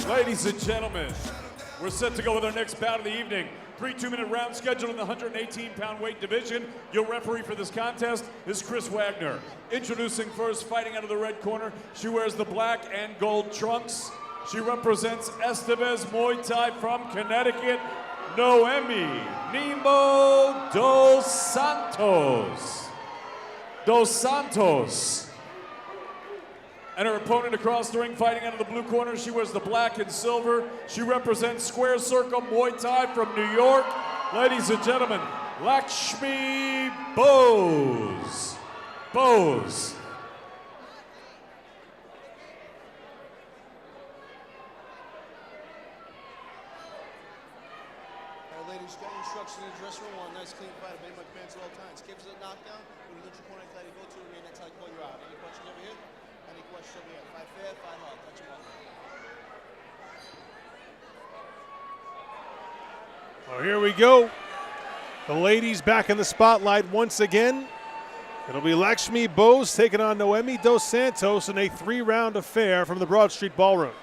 Ladies and gentlemen, we're set to go with our next bout of the evening. 3 2-minute rounds scheduled in the 118-pound weight division. Your referee for this contest is Chris Wagner. Introducing first, fighting out of the red corner. She wears the black and gold trunks. She represents Estevez Muay Thai from Connecticut, Noemie Nemo Dos Santos. Dos Santos. And her opponent across the ring, fighting out of the blue corner, she wears the black and silver. She represents Square Circle Muay Thai from New York. Ladies and gentlemen, Lakshmi Bose. Bose. Ladies, got instruction in the dressing room. Want a nice clean fight. Obey my commands at all times. Keep it knockdown. When you get your corner, try to go to it, and that's how you call you out. Any questions over here? Any questions over here? Fight fair, fight hard. Touch them all. Well, here we go. The ladies back in the spotlight once again. It'll be Lakshmi Bose taking on Noemie Dos Santos in a 3-round affair from the Broad Street Ballroom.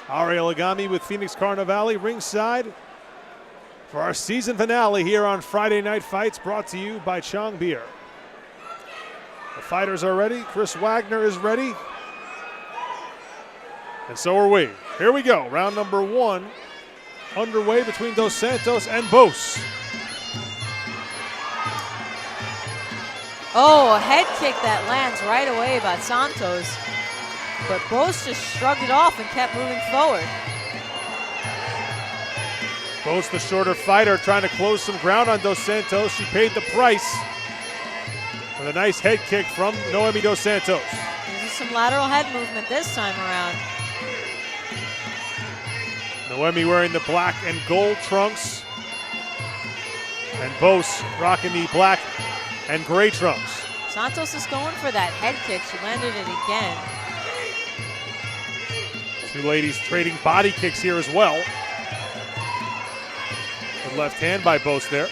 Ariel Agami with Phoenix Carnivale ringside for our season finale here on Friday Night Fights, brought to you by Chong Beer. The fighters are ready. Chris Wagner is ready. And so are we. Here we go. Round number 1 underway between Dos Santos and Bose. Oh, a head kick that lands right away by Santos. But Bose just shrugged it off and kept moving forward. Bose, the shorter fighter, trying to close some ground on Dos Santos. She paid the price with a nice head kick from Noemie Dos Santos. This is some lateral head movement this time around. Noemie wearing the black and gold trunks, and Bose rocking the black and gray trunks. Santos is going for that head kick. She landed it again. Two ladies trading body kicks here as well. Good left hand by Bose there.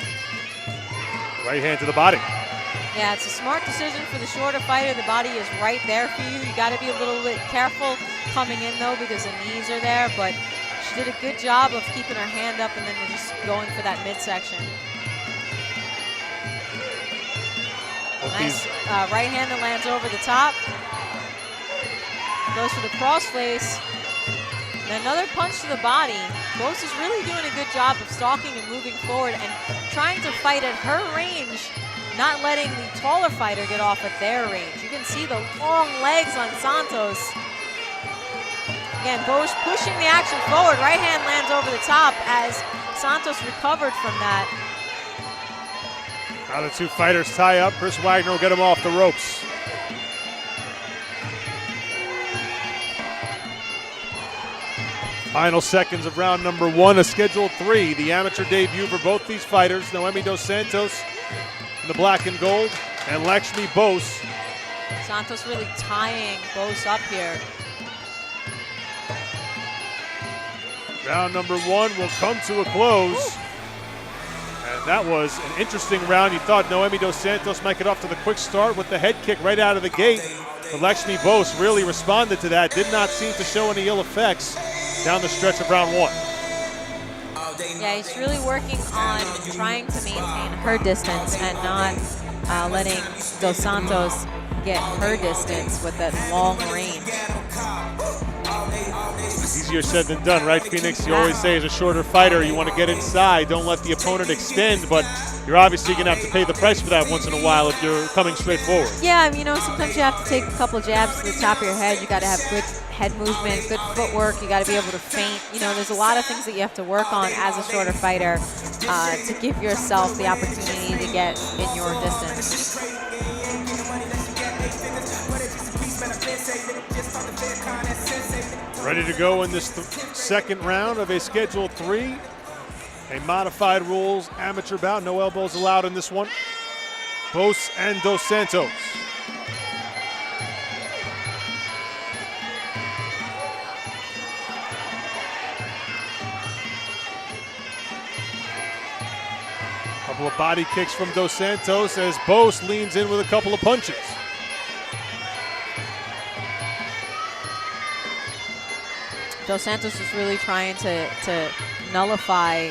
Right hand to the body. Yeah, it's a smart decision for the shorter fighter. The body is right there for you. You got to be a little bit careful coming in though, because the knees are there, but she did a good job of keeping her hand up and then just going for that midsection. Nice right hand that lands over the top. Goes for the crossface. And another punch to the body. Bose is really doing a good job of stalking and moving forward and trying to fight at her range, not letting the taller fighter get off at their range. You can see the long legs on Santos. Again, Bose pushing the action forward. Right hand lands over the top as Santos recovered from that. Now the two fighters tie up. Chris Wagner will get him off the ropes. Final seconds of round number 1 of Schedule 3. The amateur debut for both these fighters. Noemie Dos Santos in the black and gold, and Lakshmi Bose. Santos really tying Bose up here. Round number 1 will come to a close. Ooh. And that was an interesting round. You thought Noemie Dos Santos might get off to the quick start with the head kick right out of the gate. But Lakshmi Bose really responded to that. Did not seem to show any ill effects down the stretch of round 1. Yeah, he's really working on trying to maintain her distance and not letting Dos Santos get her distance with that long range. Easier said than done, right, Phoenix? You always say as a shorter fighter, you want to get inside, don't let the opponent extend, but you're obviously going to have to pay the price for that once in a while if you're coming straight forward. Yeah, you know, sometimes you have to take a couple jabs to the top of your head. You got to have good head movement, good footwork. You got to be able to feint. You know, there's a lot of things that you have to work on as a shorter fighter to give yourself the opportunity to get in your distance. Ready to go in this second round of a Schedule 3. A modified rules amateur bout. No elbows allowed in this one. Bose and Dos Santos. Couple of body kicks from Dos Santos as Bose leans in with a couple of punches. Dos Santos is really trying to nullify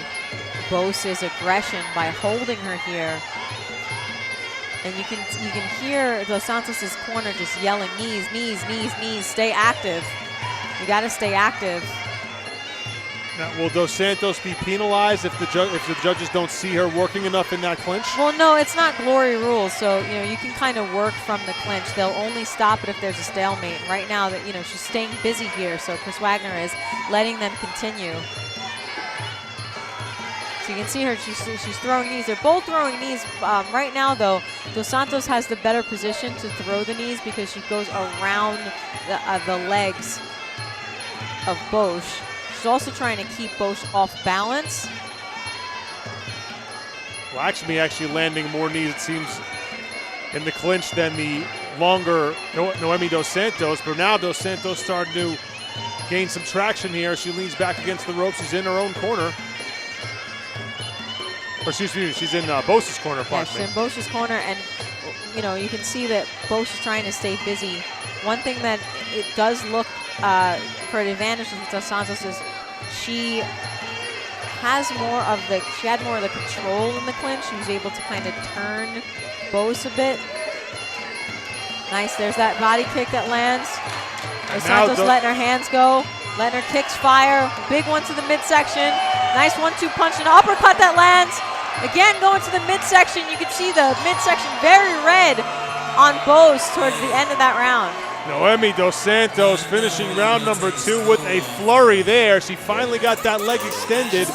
Bose's aggression by holding her here. And you can hear Dos Santos' corner just yelling, knees, knees, knees, knees, stay active. You gotta stay active. Now, will Dos Santos be penalized if the judges don't see her working enough in that clinch? Well, no, it's not glory rules, so you can kind of work from the clinch. They'll only stop it if there's a stalemate. And right now, that she's staying busy here, so Chris Wagner is letting them continue. So you can see her; she's throwing knees. They're both throwing knees. Right now, though, Dos Santos has the better position to throw the knees because she goes around the legs of Bose. She's also trying to keep Bose off balance. Lakshmi actually landing more knees, it seems, in the clinch than the longer Noemie Dos Santos. But now Dos Santos starting to gain some traction here. She leans back against the ropes. She's in her own corner. Or excuse me, she's in Bose's corner. Yeah, she's in Bose's corner, and you can see that Bose is trying to stay busy. One thing that it does look for an advantage with Dos Santos is she had more of the control in the clinch. She was able to kind of turn Bose a bit. Nice, there's that body kick that lands. Dos Santos letting her hands go, letting her kicks fire. Big one to the midsection. Nice 1-2 punch and uppercut that lands. Again, going to the midsection. You can see the midsection very red on Bose towards the end of that round. Noemie Dos Santos finishing round number 2 with a flurry there. She finally got that leg extended.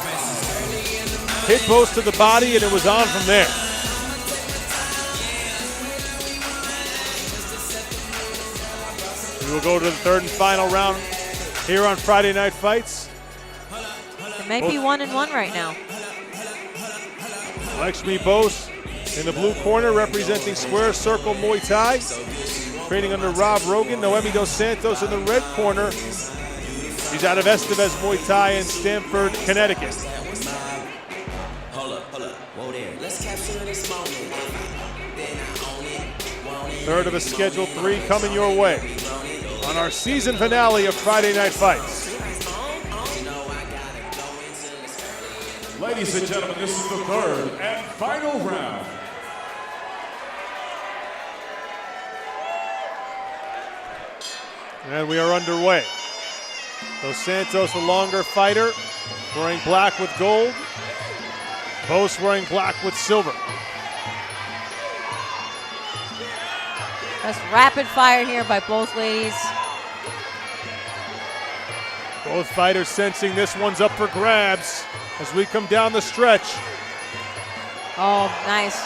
Hit Bose to the body, and it was on from there. We will go to the third and final round here on Friday Night Fights. It may be 1-1 right now. Lakshmi Bose in the blue corner representing Square Circle Muay Thai. Training under Rob Rogan. Noemie Dos Santos in the red corner. She's out of Estevez Muay Thai in Stamford, Connecticut. Third of a scheduled 3 coming your way on our season finale of Friday Night Fights. Ladies and gentlemen, this is the third and final round. And we are underway. Dos Santos, the longer fighter, wearing black with gold. Bose wearing black with silver. That's rapid fire here by both ladies. Both fighters sensing this one's up for grabs as we come down the stretch. Oh, nice.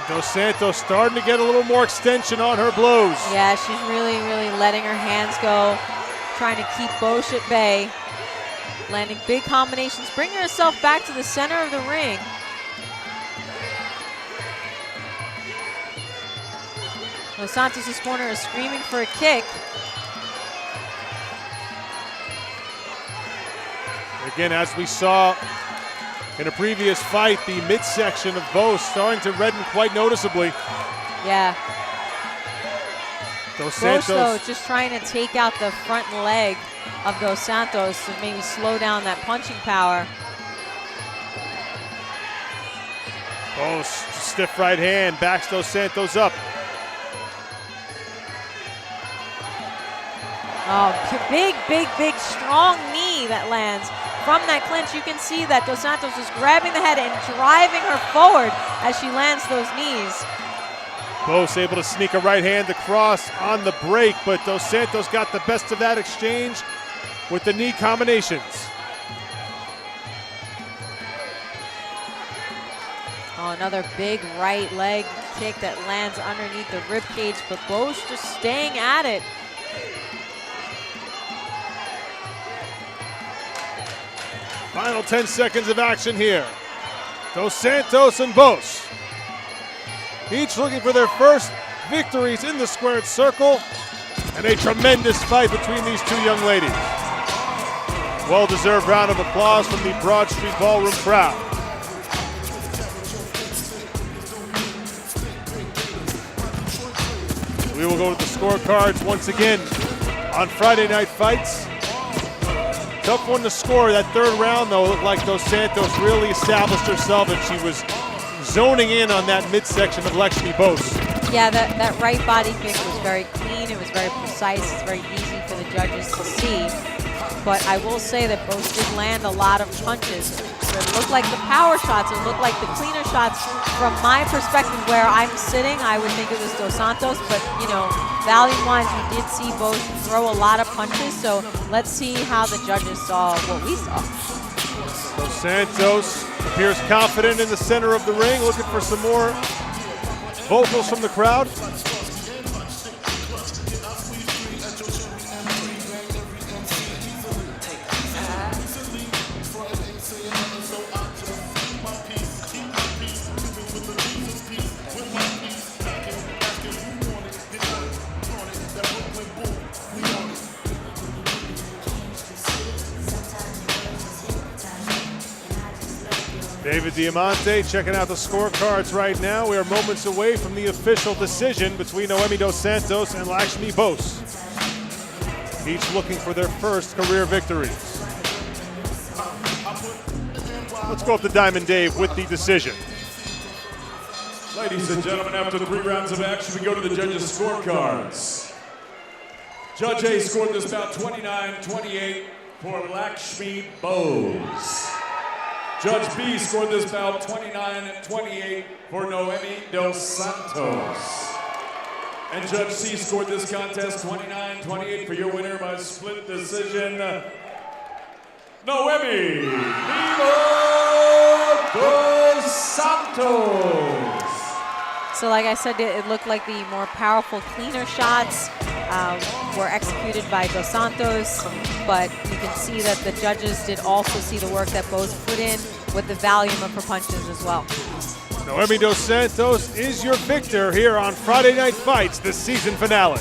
Dos Santos starting to get a little more extension on her blows. Yeah, she's really, really letting her hands go, trying to keep Bose at bay, landing big combinations, bringing herself back to the center of the ring. Dos Santos' corner is screaming for a kick. Again, as we saw in a previous fight, the midsection of Bose starting to redden quite noticeably. Yeah. Dos Bose, Santos, though, just trying to take out the front leg of Dos Santos to maybe slow down that punching power. Bose, stiff right hand, backs Dos Santos up. Oh, big, big, big, strong knee that lands. From that clinch, you can see that Dos Santos is grabbing the head and driving her forward as she lands those knees. Bose able to sneak a right hand across on the break, but Dos Santos got the best of that exchange with the knee combinations. Oh, another big right leg kick that lands underneath the rib cage, but Bose just staying at it. Final 10 seconds of action here. Dos Santos and Bose, each looking for their first victories in the squared circle, and a tremendous fight between these two young ladies. Well-deserved round of applause from the Broad Street Ballroom crowd. We will go to the scorecards once again on Friday Night Fights. Tough one to score. That third round, though, looked like Dos Santos really established herself, and she was zoning in on that midsection of Lakshmi Bose. Yeah, that right body kick was very clean. It was very precise. It's very easy for the judges to see. But I will say that Bose did land a lot of punches. It looked like the power shots. It looked like the cleaner shots. From my perspective, where I'm sitting, I would think it was Dos Santos. But, you know, volume-wise, we did see Bose throw a lot of punches. So let's see how the judges saw what we saw. Dos Santos appears confident in the center of the ring, looking for some more vocals from the crowd. David Diamante checking out the scorecards right now. We are moments away from the official decision between Noemie Dos Santos and Lakshmi Bose. Each looking for their first career victories. Let's go up to Diamond Dave with the decision. Ladies and gentlemen, after 3 rounds of action, we go to the judges' scorecards. Judge A scored this bout 29-28 for Lakshmi Bose. Judge B scored this bout 29-28 for Noemie Dos Santos. And Judge C scored this contest 29-28 for your winner by split decision, Noemie Dos Santos. So like I said, it looked like the more powerful, cleaner shots were executed by Dos Santos, but you can see that the judges did also see the work that Bose put in with the volume of her punches as well. Noemie Dos Santos is your victor here on Friday Night Fights, the season finale.